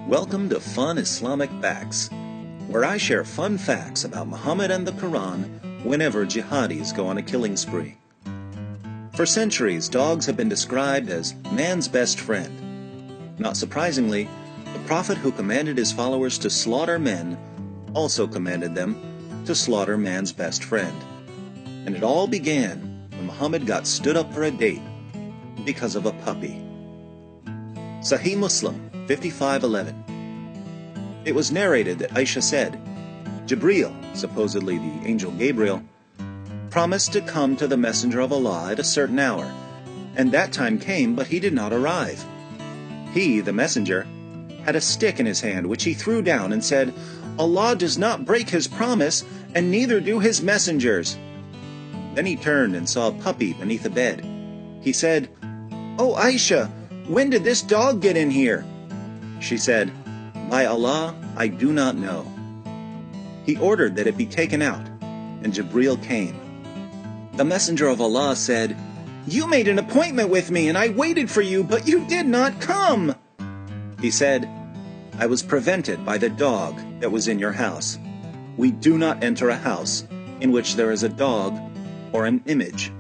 Welcome to Fun Islamic Facts, where I share fun facts about Muhammad and the Quran whenever jihadis go on a killing spree. For centuries, dogs have been described as man's best friend. Not surprisingly, the Prophet who commanded his followers to slaughter men also commanded them to slaughter man's best friend. And it all began when Muhammad got stood up for a date because of a puppy. Sahih Muslim 55:11. It was narrated that Aisha said, Jibreel, supposedly the angel Gabriel, promised to come to the Messenger of Allah at a certain hour, and that time came, but he did not arrive. He, the messenger, had a stick in his hand, which he threw down and said, Allah does not break his promise, and neither do his messengers. Then he turned and saw a puppy beneath a bed. He said, "O Aisha, when did this dog get in here?" She said, "By Allah, I do not know." He ordered that it be taken out, and Jibreel came. The Messenger of Allah said, "You made an appointment with me, and I waited for you, but you did not come." He said, "I was prevented by the dog that was in your house. We do not enter a house in which there is a dog or an image."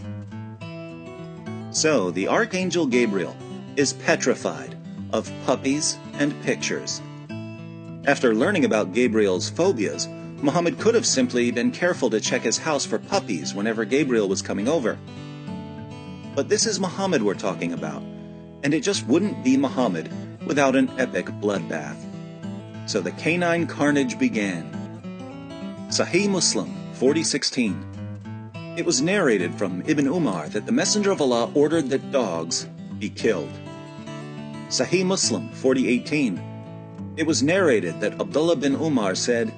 So the Archangel Gabriel is petrified of puppies and pictures. After learning about Gabriel's phobias, Muhammad could have simply been careful to check his house for puppies whenever Gabriel was coming over. But this is Muhammad we're talking about, and it just wouldn't be Muhammad without an epic bloodbath. So the canine carnage began. Sahih Muslim 40:16. It was narrated from Ibn Umar that the Messenger of Allah ordered that dogs be killed. Sahih Muslim 40:18. It was narrated that Abdullah bin Umar said,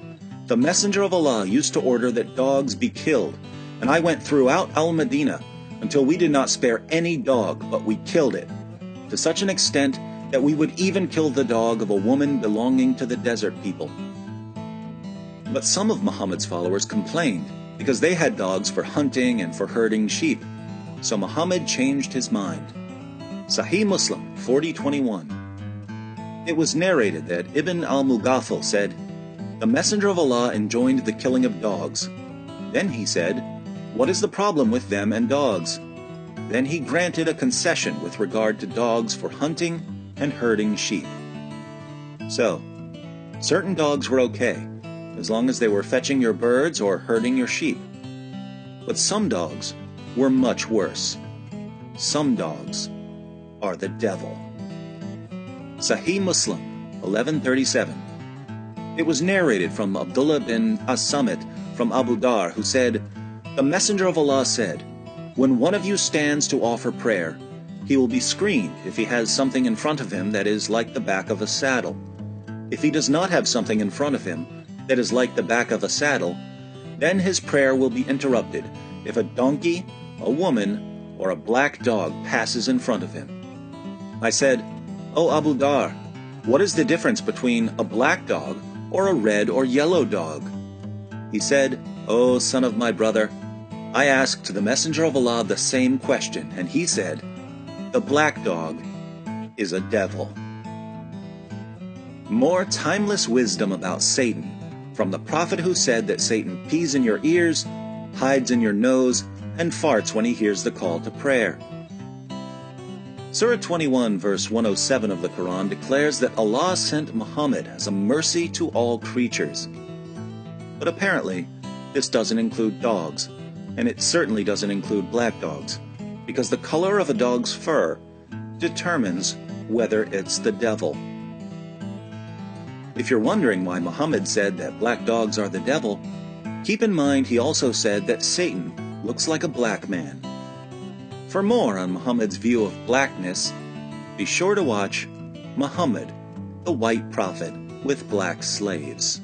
"The Messenger of Allah used to order that dogs be killed, and I went throughout Al-Madinah until we did not spare any dog, but we killed it, to such an extent that we would even kill the dog of a woman belonging to the desert people." But some of Muhammad's followers complained because they had dogs for hunting and for herding sheep, so Muhammad changed his mind. Sahih Muslim 40:21. It was narrated that Ibn al-Mughaffal said, "The Messenger of Allah enjoined the killing of dogs. Then he said, 'What is the problem with them and dogs?' Then he granted a concession with regard to dogs for hunting and herding sheep." So, certain dogs were okay, as long as they were fetching your birds or herding your sheep. But some dogs were much worse. Some dogs are the devil. Sahih Muslim 1137. It was narrated from Abdullah bin As-Samit from Abu Dar, who said, "The Messenger of Allah said, 'When one of you stands to offer prayer, he will be screened if he has something in front of him that is like the back of a saddle. If he does not have something in front of him that is like the back of a saddle, then his prayer will be interrupted if a donkey, a woman, or a black dog passes in front of him.' I said, 'O Abu Dar, what is the difference between a black dog or a red or yellow dog?' He said, 'O son of my brother, I asked the Messenger of Allah the same question, and he said, the black dog is a devil.'" More timeless wisdom about Satan from the Prophet who said that Satan pees in your ears, hides in your nose, and farts when he hears the call to prayer. Surah 21 verse 107 of the Quran declares that Allah sent Muhammad as a mercy to all creatures. But apparently, this doesn't include dogs, and it certainly doesn't include black dogs, because the color of a dog's fur determines whether it's the devil. If you're wondering why Muhammad said that black dogs are the devil, keep in mind he also said that Satan looks like a black man. For more on Muhammad's view of blackness, be sure to watch Muhammad, the White Prophet with Black Slaves.